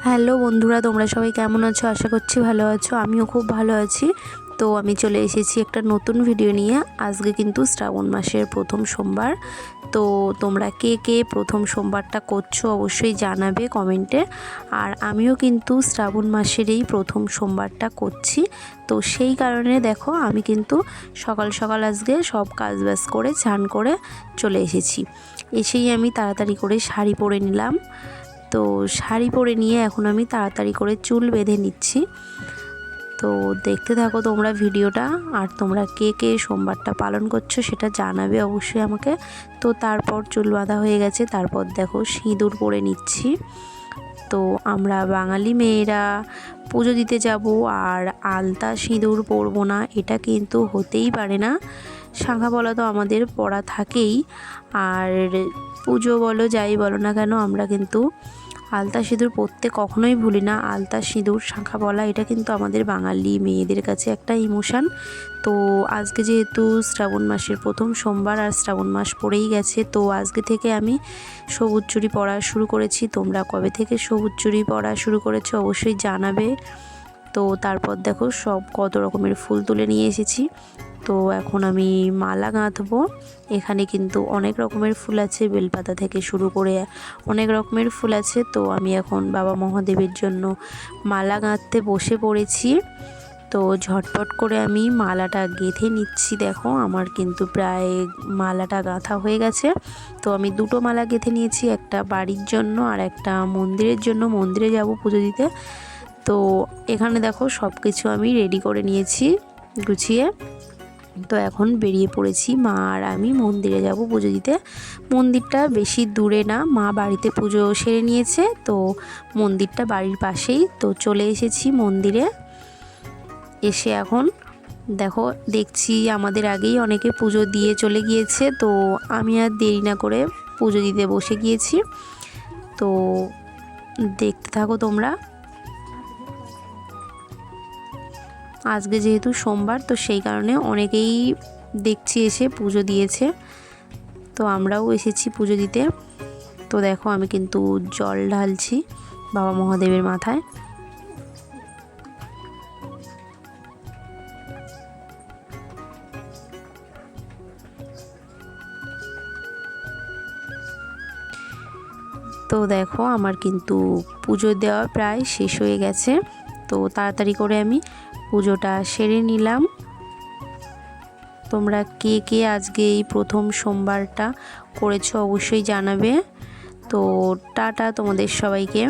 Hello বন্ধুরা, তোমরা সবাই কেমন আছো? আশা করছি ভালো আছো। আমিও খুব ভালো আছি। তো আমি চলে এসেছি একটা নতুন ভিডিও নিয়ে। আজকে কিন্তু শ্রাবণ মাসের প্রথম সোমবার। তো তোমরা কে কে প্রথম সোমবারটা করছো অবশ্যই জানাবে কমেন্টে। আর আমিও কিন্তু শ্রাবণ মাসেরই প্রথম সোমবারটা করছি। তো সেই কারণে দেখো আমি কিন্তু সকাল সকাল আজকে সব কাজবাজ করে স্নান করে চলে এসেছি। এসেই আমি তাড়াতাড়ি করে শাড়ি পরে নিলাম। তো শাড়ি পরে নিয়ে এখন আমি তাড়াতাড়ি করে চুল বেঁধে নিচ্ছি। তো দেখতে থাকো তোমরা ভিডিওটা। আর তোমরা কে কে সোমবারটা পালন করছো সেটা জানাবে অবশ্যই আমাকে। তো তারপর চুল বাঁধা হয়ে গেছে, তারপর দেখো সিঁদুর পরে নিচ্ছি। তো আমরা বাঙালি মেয়েরা পুজো দিতে যাব আর আলতা সিঁদুর পরবো না, এটা কিন্তু হতেই পারে না। শাঁখা পলা তো আমাদের পরা থাকেই। আর পুজো বলো যাই বলো না কেন, আমরা কিন্তু আলতা সিঁদুর পরতে কখনোই ভুলি না। আলতা সিঁদুর শাঁখা পলা এটা কিন্তু আমাদের বাঙালি মেয়েদের কাছে একটা ইমোশান। তো আজকে যেহেতু শ্রাবণ মাসের প্রথম সোমবার আর শ্রাবণ মাস পড়েই গেছে, তো আজকে থেকে আমি সবুজ চুড়ি পরা শুরু করেছি। তোমরা কবে থেকে সবুজ চুড়ি পরা শুরু করেছো অবশ্যই জানাবে। তো তারপর দেখো সব কত রকমের ফুল তুলে নিয়ে এসেছি। তো এখন আমি মালা গাঁথবো। এখানে কিন্তু অনেক রকমের ফুল আছে, বেলপাতা থেকে শুরু করে অনেক রকমের ফুল আছে। তো আমি এখন বাবা মহাদেবের জন্য মালা গাঁথতে বসে পড়েছি। তো ঝটপট করে আমি মালাটা গেঁথে নিচ্ছি। দেখো আমার কিন্তু প্রায় মালাটা গাঁথা হয়ে গেছে। তো আমি দুটো মালা গেঁথে নিয়েছি, একটা বাড়ির জন্য আর একটা মন্দিরের জন্য। মন্দিরে যাব পুজো দিতে। তো এখানে দেখো সব কিছু আমি রেডি করে নিয়েছি গুছিয়ে। তো এখন বেরিয়ে পড়েছি, মা আর আমি মন্দিরে যাব পুজো দিতে। মন্দিরটা বেশি দূরে না, মা বাড়িতে পুজো সেরে নিয়েছে। তো মন্দিরটা বাড়ির পাশেই। তো চলে এসেছি মন্দিরে। এসে এখন দেখো দেখছি আমাদের আগেই অনেকে পুজো দিয়ে চলে গিয়েছে। তো আমি আর দেরি না করে পুজো দিতে বসে গিয়েছি। তো দেখতে থাকো তোমরা। আজকে যেহেতু সোমবার, তো সেই কারণে অনেকেই দেখছি এসে পুজো দিয়েছে। তো আমরাও এসেছি পুজো দিতে। তো দেখো আমি কিন্তু জল ঢালছি বাবা মহাদেবের মাথায়। তো দেখো আমার কিন্তু পুজো দেওয়া প্রায় শেষ হয়ে গেছে। তো তাড়াতাড়ি করে আমি পুজোটা সেরে নিলাম। তোমরা কে কে আজকে এই প্রথম সোমবারটা করেছো অবশ্যই জানাবে। তো টাটা তোমাদের সবাইকে।